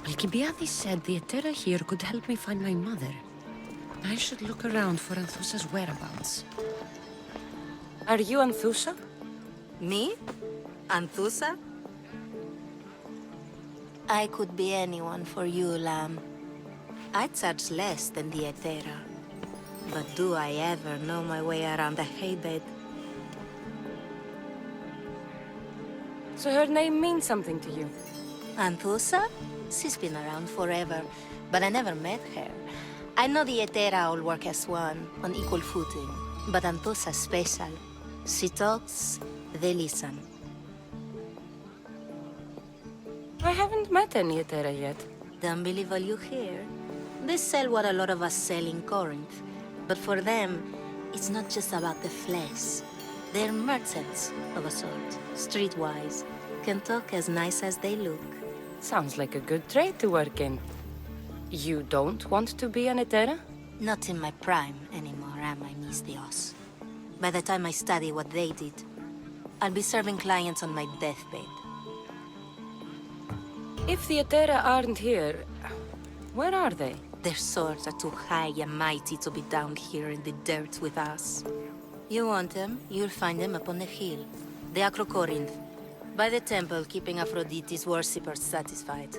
Alcibiades said the Etera here could help me find my mother. I should look around for Anthousa's whereabouts. Are you Anthousa? Me? Anthousa? I could be anyone for you, lamb. I charge less than the Etera. But do I ever know my way around a haybed? So her name means something to you? Anthousa? She's been around forever, but I never met her. I know the Etera all work as one, on equal footing. But Anthousa's special. She talks, they listen. I haven't met any Etera yet. Don't believe all you hear. They sell what a lot of us sell in Corinth. But for them, it's not just about the flesh. They're merchants of a sort, streetwise. Can talk as nice as they look. Sounds like a good trade to work in. You don't want to be an Etera? Not in my prime anymore, am I, Miss Dios? By the time I study what they did, I'll be serving clients on my deathbed. If the Etera aren't here, where are they? Their swords are too high and mighty to be down here in the dirt with us. You want them, you'll find them up on the hill. The Acro Corinth. By the temple, keeping Aphrodite's worshippers satisfied.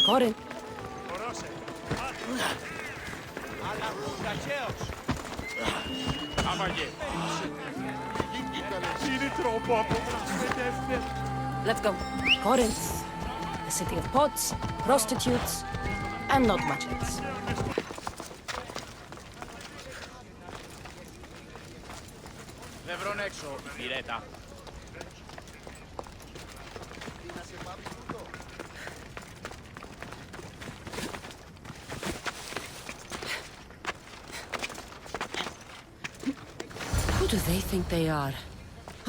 Corinth. Let's go. Corinth. The city of pots, prostitutes, and not much else. Who do they think they are?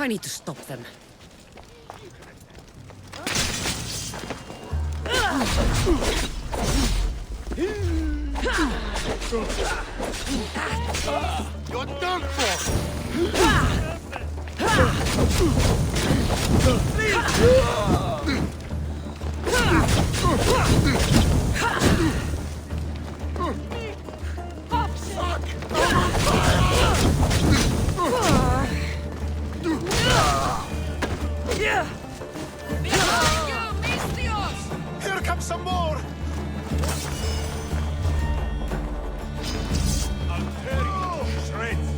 I need to stop them. You're done for! Here comes some more! I'll tear you to shreds!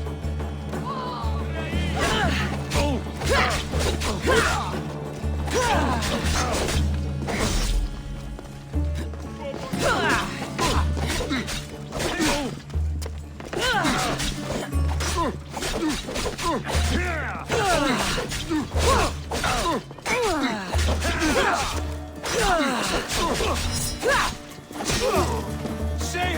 Say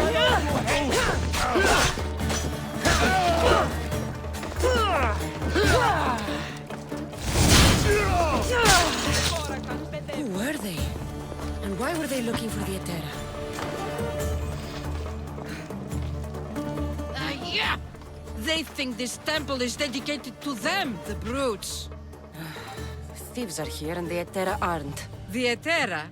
Who were they? And why were they looking for the Etera? Yeah! They think this temple is dedicated to them, the brutes. Thieves are here and the Etera aren't. The Etera?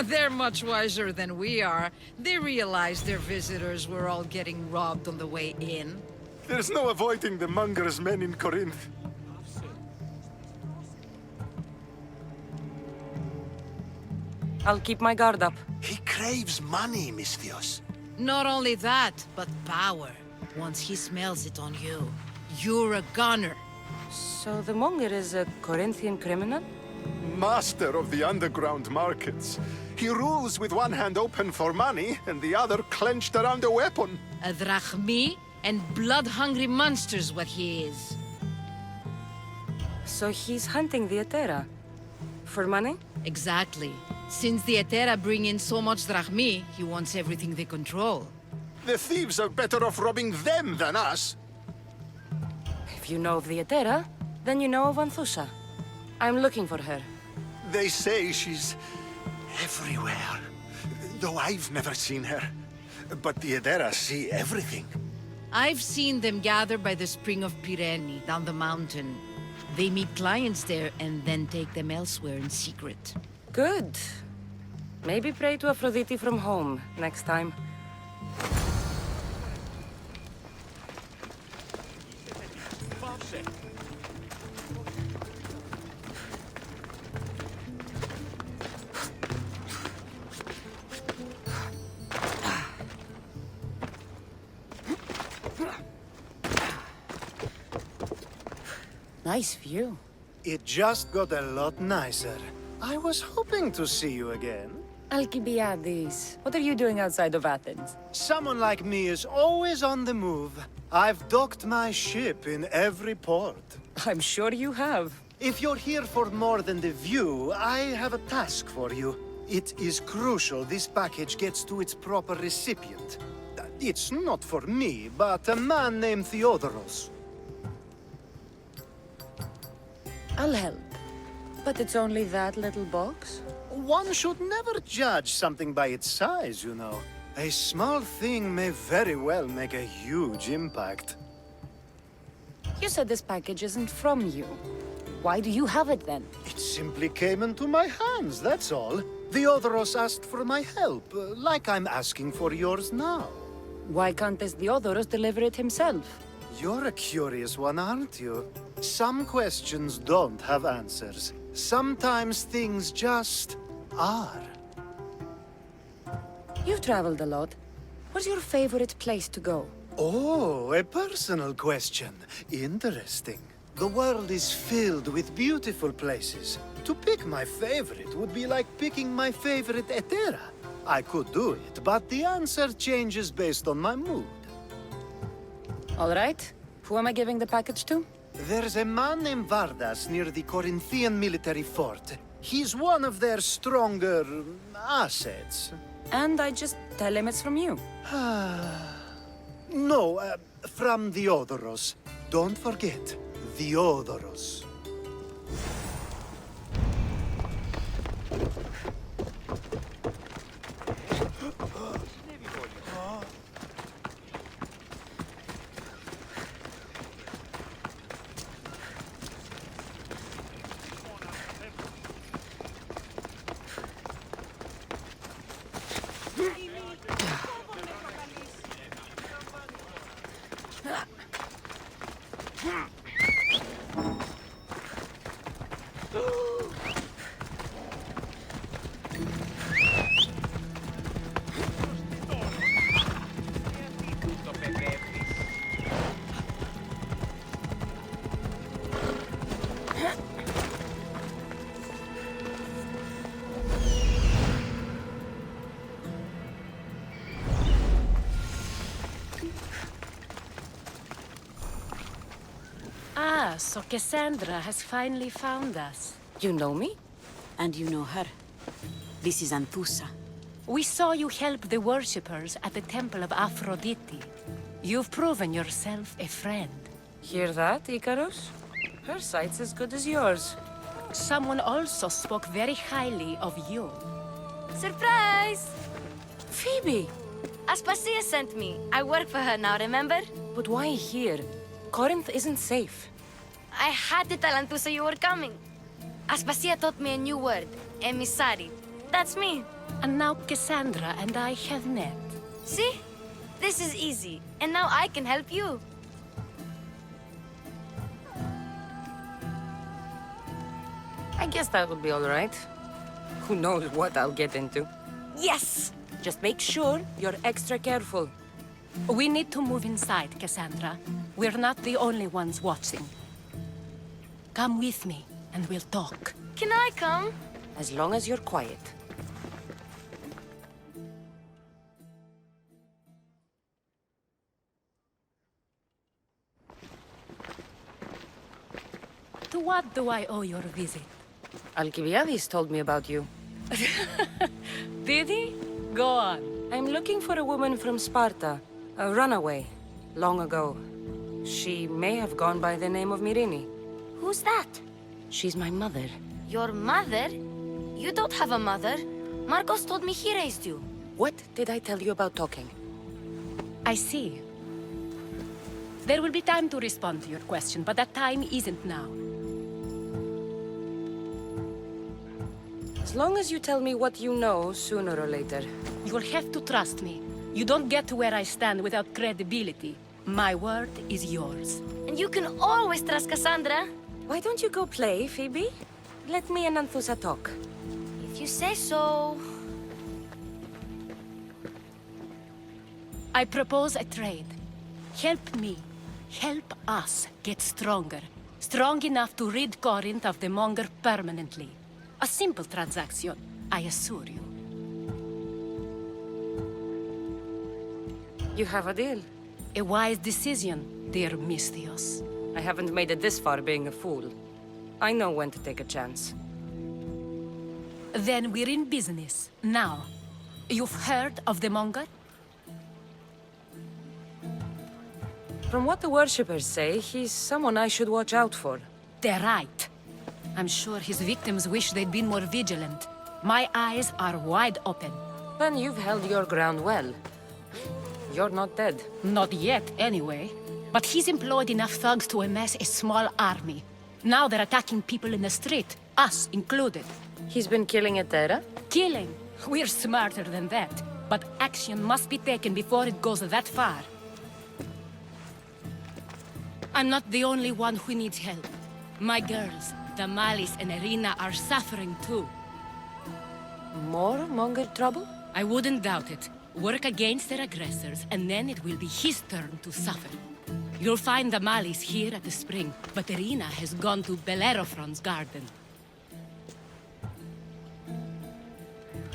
They're much wiser than we are. They realized their visitors were all getting robbed on the way in. there's no avoiding the monger's men in Corinth. I'll keep my guard up. He craves money, Misthios. Not only that, but power. Once he smells it on you, you're a gunner. So the monger is a Corinthian criminal? Master of the underground markets. He rules with one hand open for money and the other clenched around a weapon. A drachmi and blood-hungry monster's what he is. So he's hunting the Etera. For money? Exactly. Since the Etera bring in so much drachmi, he wants everything they control. The thieves are better off robbing them than us. If you know of the Etera, then you know of Anthousa. I'm looking for her. They say she's everywhere, though I've never seen her. But the Edera see everything. I've seen them gather by the spring of Pireni, down the mountain. They meet clients there and then take them elsewhere in secret. Good. Maybe pray to Aphrodite from home next time. Nice view. It just got a lot nicer. I was hoping to see you again. Alcibiades, what are you doing outside of Athens? Someone like me is always on the move. I've docked my ship in every port. I'm sure you have. If you're here for more than the view, I have a task for you. It is crucial this package gets to its proper recipient. It's not for me, but a man named Theodoros. I'll help. But it's only that little box? One should never judge something by its size, you know. A small thing may very well make a huge impact. You said this package isn't from you. Why do you have it then? It simply came into my hands, that's all. Theodoros asked for my help, like I'm asking for yours now. Why can't this Theodoros deliver it himself? You're a curious one, aren't you? Some questions don't have answers. Sometimes things just are. You've traveled a lot. What's your favorite place to go? Oh, a personal question. Interesting. The world is filled with beautiful places. To pick my favorite would be like picking my favorite Etera. I could do it, but the answer changes based on my mood. All right. Who am I giving the package to? There's a man named Vardas near the Corinthian military fort. He's one of their stronger assets. And I just tell him it's from you. No, from Theodoros. Don't forget, Theodoros. Ah, so Kassandra has finally found us. You know me? And you know her. This is Anthousa. We saw you help the worshippers at the temple of Aphrodite. You've proven yourself a friend. Hear that, Icarus? Her sight's as good as yours. Someone also spoke very highly of you. Surprise! Phoebe! Aspasia sent me. I work for her now, remember? But why here? Corinth isn't safe. I had to tell Anthousa you were coming. Aspasia taught me a new word, emissary. That's me. And now Kassandra and I have met. See? This is easy. And now I can help you. I guess that would be all right. Who knows what I'll get into. Yes! Just make sure you're extra careful. We need to move inside, Kassandra. We're not the only ones watching. Come with me, and we'll talk. Can I come? As long as you're quiet. To what do I owe your visit? Alcibiades told me about you. Did he? Go on. I'm looking for a woman from Sparta. A runaway. Long ago. She may have gone by the name of Myrine. Who's that? She's my mother. Your mother? You don't have a mother. Marcos told me he raised you. What did I tell you about talking? I see. There will be time to respond to your question, but that time isn't now. As long as you tell me what you know, sooner or later. You'll have to trust me. You don't get to where I stand without credibility. My word is yours. And you can always trust Kassandra. Why don't you go play, Phoebe? Let me and Anthousa talk. If you say so. I propose a trade. Help me. Help us get stronger. Strong enough to rid Corinth of the Monger permanently. A simple transaction, I assure you. You have a deal. A wise decision, dear Misthios. I haven't made it this far being a fool. I know when to take a chance. Then we're in business. Now, you've heard of the Monger? From what the worshippers say, he's someone I should watch out for. They're right. I'm sure his victims wish they'd been more vigilant. My eyes are wide open. Then you've held your ground well. You're not dead. Not yet, anyway. But he's employed enough thugs to amass a small army. Now they're attacking people in the street, us included. He's been killing Etera? Killing. We're smarter than that. But action must be taken before it goes that far. I'm not the only one who needs help. My girls, Damalis and Irina, are suffering too. More Monger trouble? I wouldn't doubt it. Work against their aggressors, and then it will be his turn to suffer. You'll find Damalis here at the spring, but Irina has gone to Bellerophon's garden.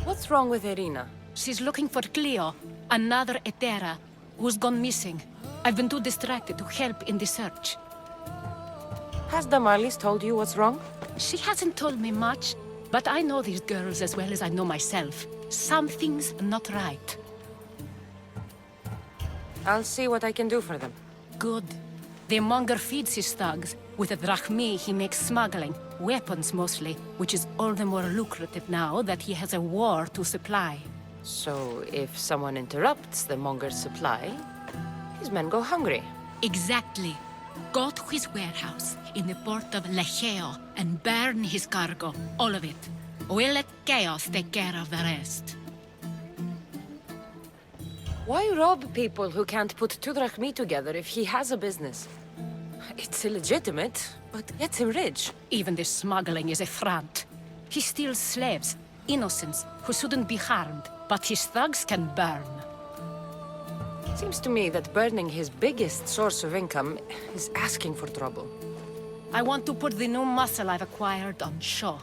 What's wrong with Irina? She's looking for Cleo, another Etera, who's gone missing. I've been too distracted to help in the search. Has Damalis told you what's wrong? She hasn't told me much, but I know these girls as well as I know myself. Something's not right. I'll see what I can do for them. Good. The Monger feeds his thugs. With the drachmi, he makes smuggling. Weapons, mostly, which is all the more lucrative now that he has a war to supply. So, if someone interrupts the Monger's supply, his men go hungry. Exactly. Go to his warehouse in the port of Lecheo and burn his cargo, all of it. We'll let chaos take care of the rest. Why rob people who can't put 2 drachmi together if he has a business? It's illegitimate, but gets him rich. Even the smuggling is a front. He steals slaves, innocents, who shouldn't be harmed, but his thugs can burn. Seems to me that burning his biggest source of income is asking for trouble. I want to put the new muscle I've acquired on show.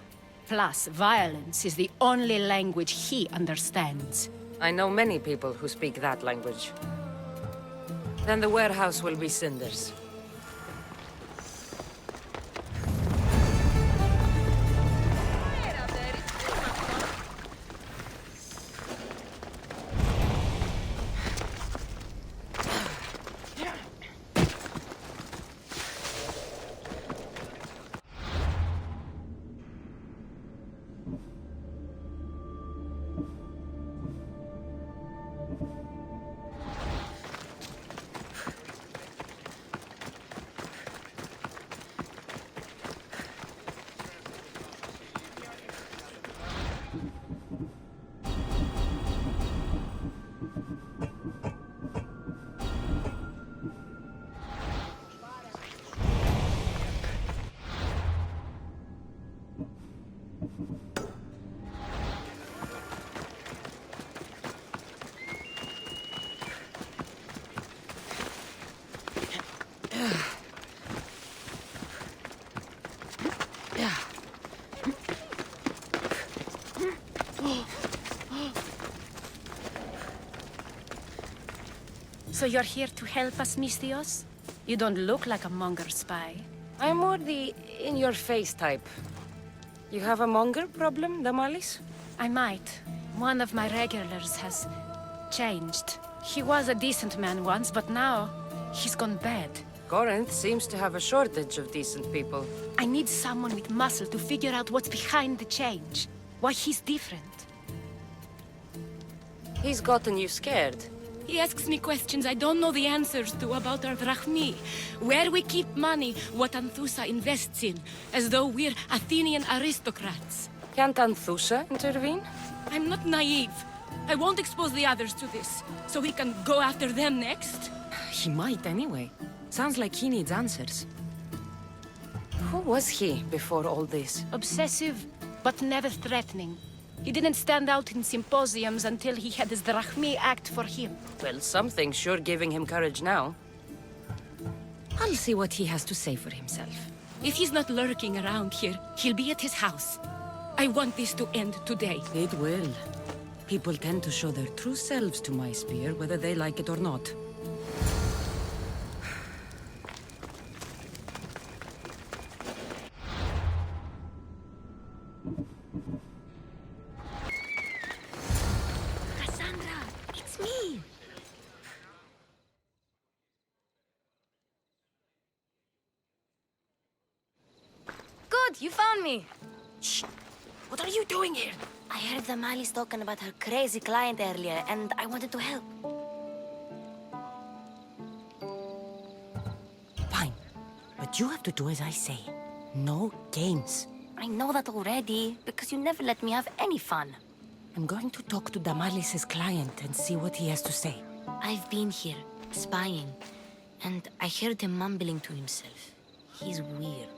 Plus, violence is the only language he understands. I know many people who speak that language. Then the warehouse will be cinders. So you're here to help us, Misthios? You don't look like a Monger spy. I'm more the in-your-face type. You have a Monger problem, Damalis? I might. One of my regulars has changed. He was a decent man once, but now he's gone bad. Corinth seems to have a shortage of decent people. I need someone with muscle to figure out what's behind the change. Why he's different. He's gotten you scared. He asks me questions I don't know the answers to about our drachmi, where we keep money, what Anthousa invests in, as though we're Athenian aristocrats. Can't Anthousa intervene? I'm not naive. I won't expose the others to this, so he can go after them next. He might anyway. Sounds like he needs answers. Who was he before all this? Obsessive, but never threatening. He didn't stand out in symposiums until he had his drachmi act for him. Well, something's sure giving him courage now. I'll see what he has to say for himself. If he's not lurking around here, he'll be at his house. I want this to end today. It will. People tend to show their true selves to my spear, whether they like it or not. Kassandra, it's me. Good, you found me. Shh! What are you doing here? I heard the Mali's talking about her crazy client earlier, and I wanted to help. Fine. But you have to do as I say. No games. I know that already, because you never let me have any fun. I'm going to talk to Damalis' client and see what he has to say. I've been here, spying, and I heard him mumbling to himself. He's weird.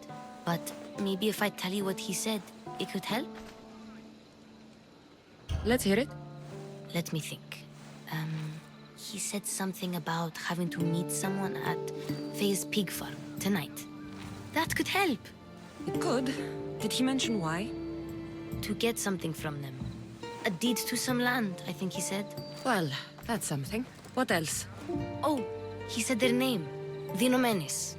But maybe if I tell you what he said, it could help? Let's hear it. Let me think. He said something about having to meet someone at Faye's pig farm tonight. That could help. It could. Did he mention why? To get something from them. A deed to some land, I think he said. Well, that's something. What else? Oh, he said their name. Vinomenes.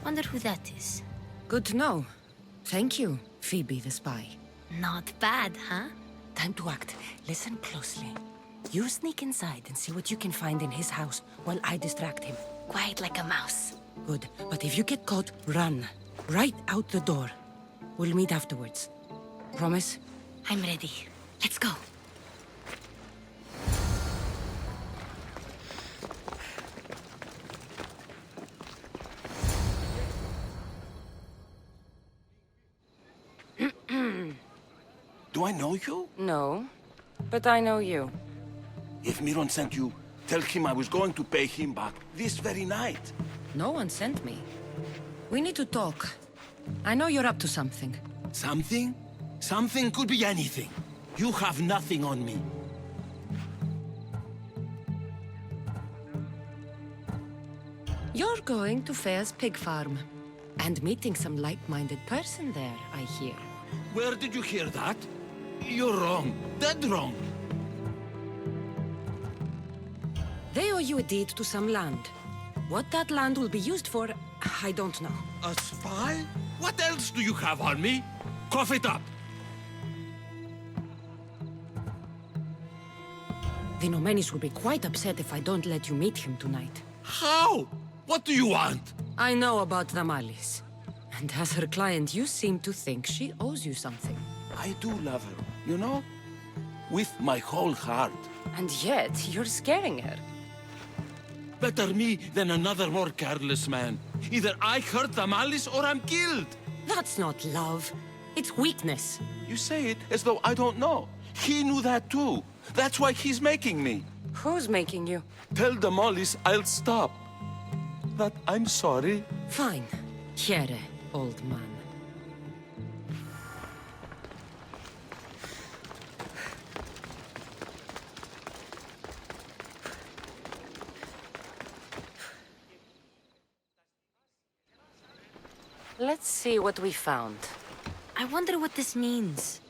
Wonder who that is. Good to know. Thank you, Phoebe the spy. Not bad, huh? Time to act. Listen closely. You sneak inside and see what you can find in his house while I distract him. Quiet like a mouse. Good. But if you get caught, run. Right out the door. We'll meet afterwards. Promise? I'm ready. Let's go. Do I know you? No. But I know you. If Miron sent you, tell him I was going to pay him back this very night. No one sent me. We need to talk. I know you're up to something. Something? Something could be anything. You have nothing on me. You're going to Fair's pig farm. And meeting some like-minded person there, I hear. Where did you hear that? You're wrong. Dead wrong. They owe you a deed to some land. What that land will be used for, I don't know. A spy? What else do you have on me? Cough it up. Vinomenis will be quite upset if I don't let you meet him tonight. How? What do you want? I know about Damalis. And as her client, you seem to think she owes you something. I do love her, you know? With my whole heart. And yet, you're scaring her. Better me than another more careless man. Either I hurt the malice or I'm killed. That's not love. It's weakness. You say it as though I don't know. He knew that too. That's why he's making me. Who's making you? Tell the mollies I'll stop. That I'm sorry. Fine. Here, old man. Let's see what we found. I wonder what this means.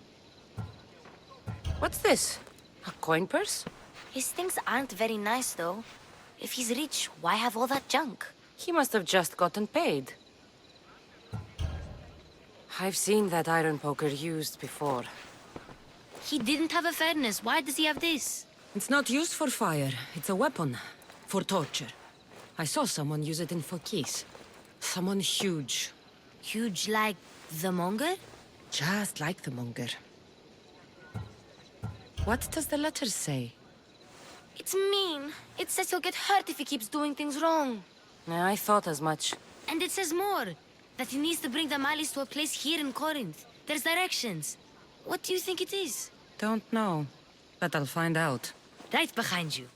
What's this? A coin purse? His things aren't very nice, though. If he's rich, why have all that junk? He must have just gotten paid. I've seen that iron poker used before. He didn't have a furnace. Why does he have this? It's not used for fire. It's a weapon. For torture. I saw someone use it in Fokis. Someone huge. Huge like the monger? Just like the monger. What does the letter say? It's mean. It says he'll get hurt if he keeps doing things wrong. Yeah, I thought as much. And it says more. That he needs to bring the malice to a place here in Corinth. There's directions. What do you think it is? Don't know, but I'll find out. Right behind you.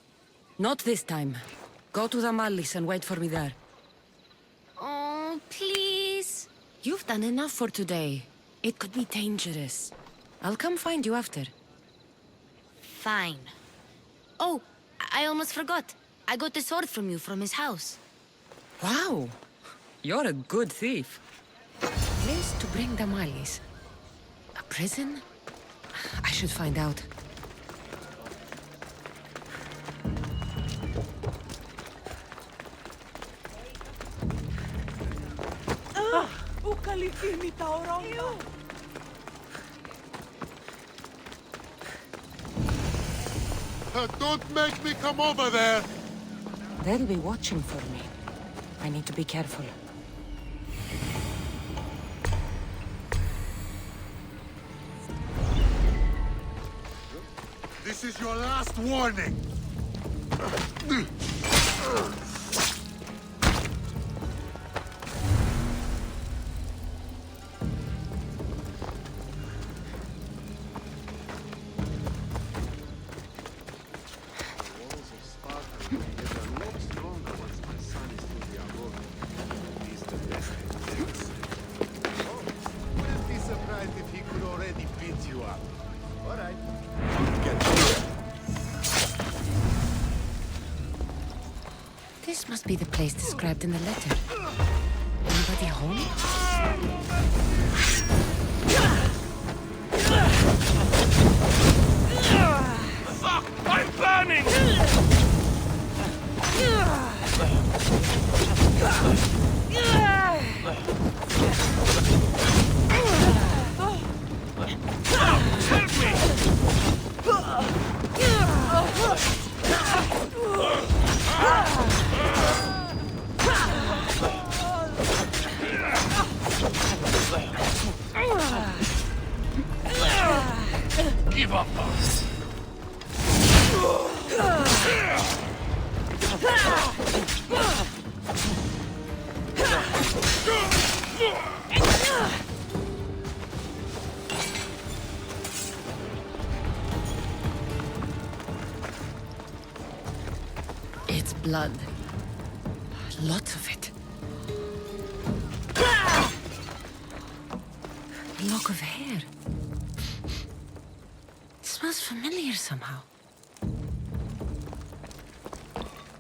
Not this time. Go to the malice and wait for me there. Oh, please. You've done enough for today. It could be dangerous. I'll come find you after. Fine. Oh, I almost forgot. I got the sword from you from his house. Wow! You're a good thief. Place to bring the malice. A prison? I should find out. Don't make me come over there! They'll be watching for me. I need to be careful. This is your last warning! This must be the place described in the letter. Anybody home? I'm burning! Help me! Give up! It's blood. Lots of it. A lock of hair. Smells familiar somehow.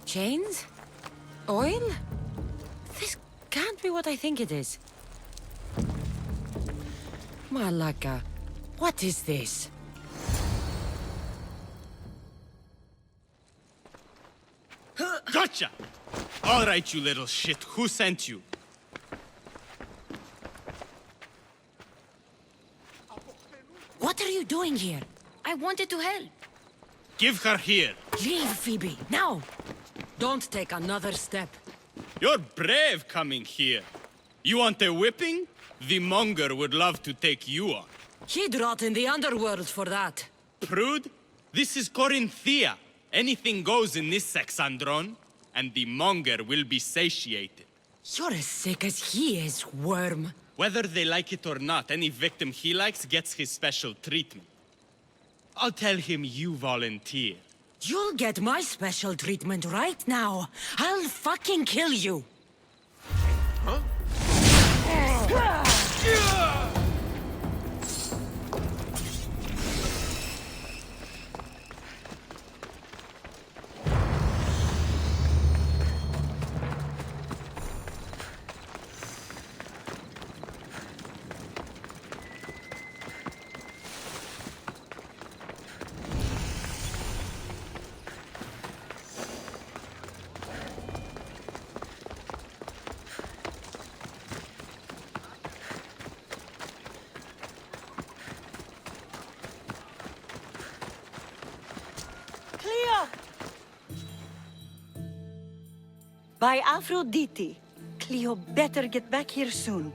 Chains? Oil? This can't be what I think it is. Malaka, what is this? Gotcha! All right, you little shit. Who sent you? What are you doing here? I wanted to help. Give her here. Leave, Phoebe, now! Don't take another step. You're brave coming here. You want a whipping? The monger would love to take you on. He'd rot in the underworld for that. Prude, this is Corinthia. Anything goes in this Kassandron, and the monger will be satiated. You're as sick as he is, worm. Whether they like it or not, any victim he likes gets his special treatment. I'll tell him you volunteer. You'll get my special treatment right now. I'll fucking kill you. By Aphrodite, Cleo better get back here soon.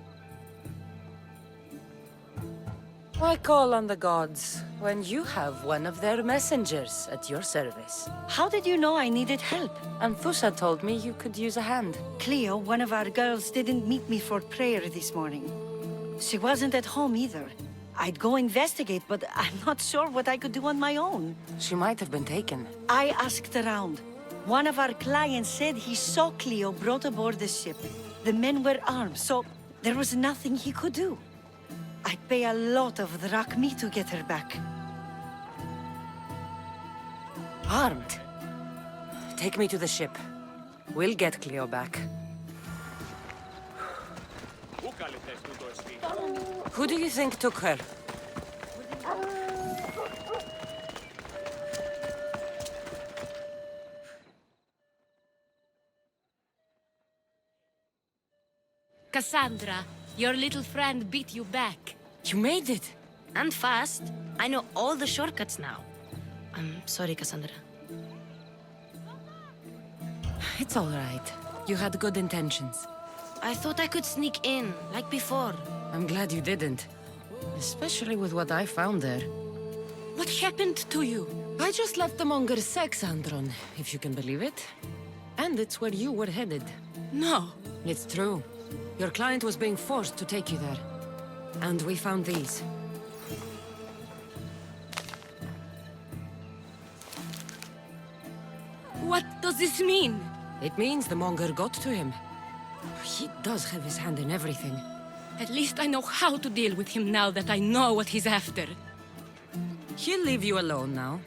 Why call on the gods when you have one of their messengers at your service? How did you know I needed help? Anthousa told me you could use a hand. Cleo, one of our girls, didn't meet me for prayer this morning. She wasn't at home either. I'd go investigate, but I'm not sure what I could do on my own. She might have been taken. I asked around. One of our clients said he saw Cleo brought aboard the ship. The men were armed, so there was nothing he could do. I'd pay a lot of drachmi to get her back. Armed? Take me to the ship. We'll get Cleo back. Who do you think took her? Kassandra, your little friend beat you back. You made it! And fast. I know all the shortcuts now. I'm sorry, Kassandra. It's all right. You had good intentions. I thought I could sneak in, like before. I'm glad you didn't. Especially with what I found there. What happened to you? I just left the monger's Kassandra, if you can believe it. And it's where you were headed. No. It's true. Your client was being forced to take you there. And we found these. What does this mean? It means the monger got to him. He does have his hand in everything. At least I know how to deal with him now that I know what he's after. He'll leave you alone now.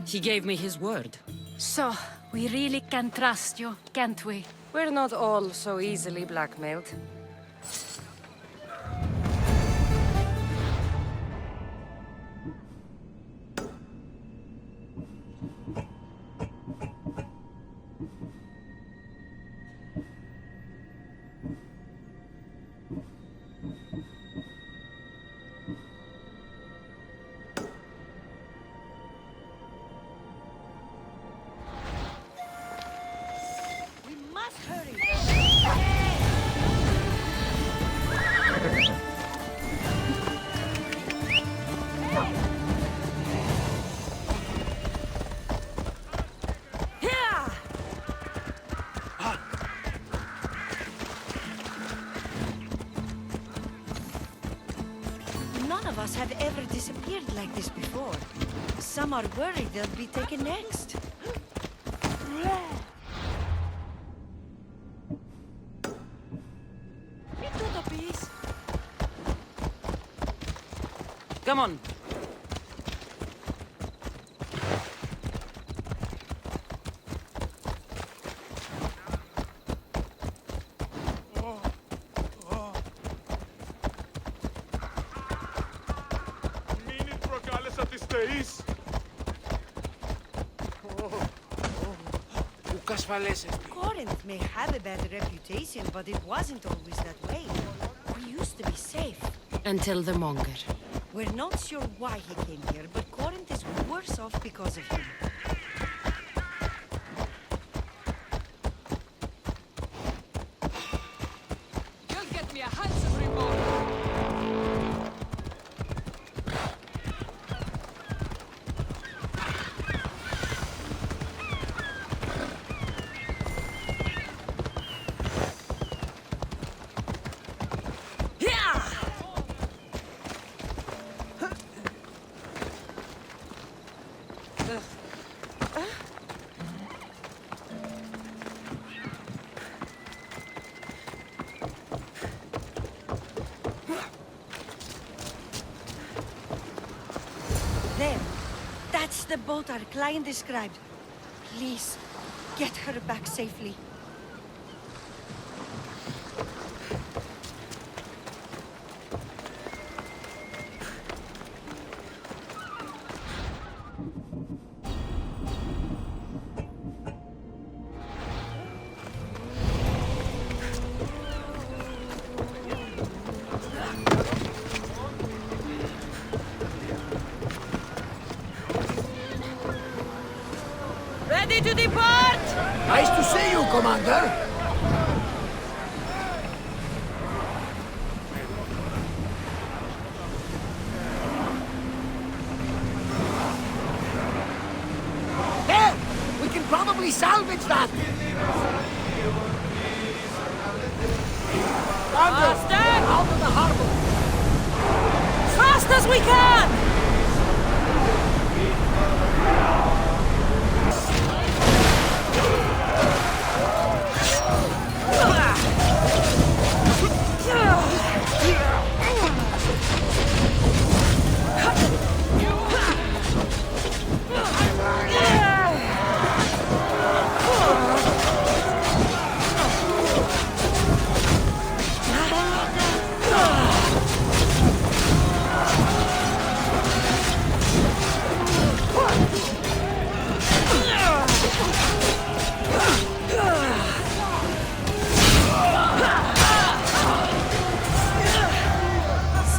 He gave me his word. So, we really can trust you, can't we? We're not all so easily blackmailed. We must hurry! None of us have ever disappeared like this before. Some are worried they'll be taken next. Into the piece. Come on. Corinth may have a bad reputation, but it wasn't always that way. We used to be safe. Until the monger. We're not sure why he came here, but Corinth is worse off because of him. You'll get me a handsome reward. There. That's the boat our client described. Please, get her back safely. Ready to depart! Nice to see you, Commander. salvage that! Faster! Out of the harbor! Fast as we can!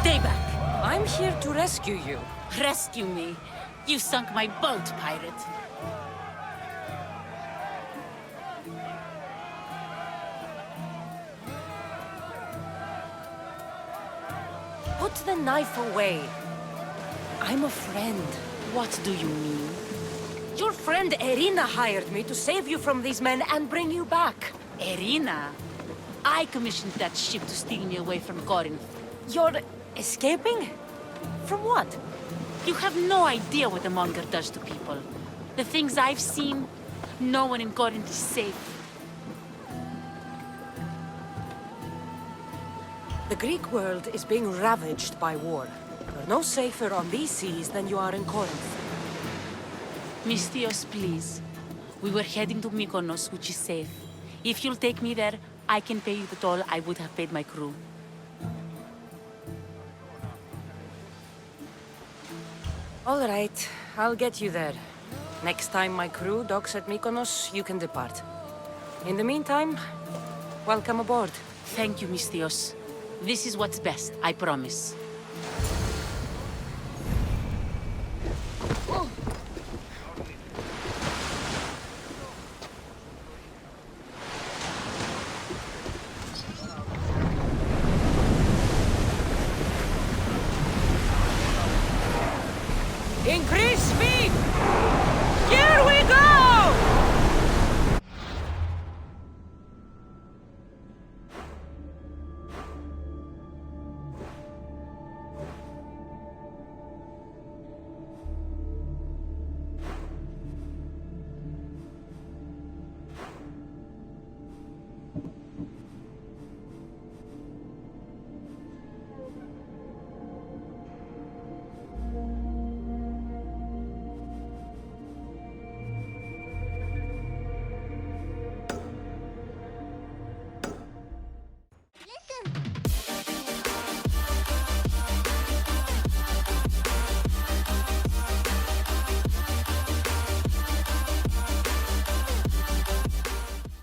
Stay back. I'm here to rescue you. Rescue me. You sunk my boat, pirate. Put the knife away. I'm a friend. What do you mean? Your friend Irina hired me to save you from these men and bring you back. Irina? I commissioned that ship to steal me away from Corinth. You're escaping? From what? You have no idea what the Monger does to people. The things I've seen, no one in Corinth is safe. The Greek world is being ravaged by war. You're no safer on these seas than you are in Corinth. Mystios, please. We were heading to Mykonos, which is safe. If you'll take me there, I can pay you the toll I would have paid my crew. All right, I'll get you there. Next time my crew docks at Mykonos, you can depart. In the meantime, welcome aboard. Thank you, Mystios. This is what's best, I promise.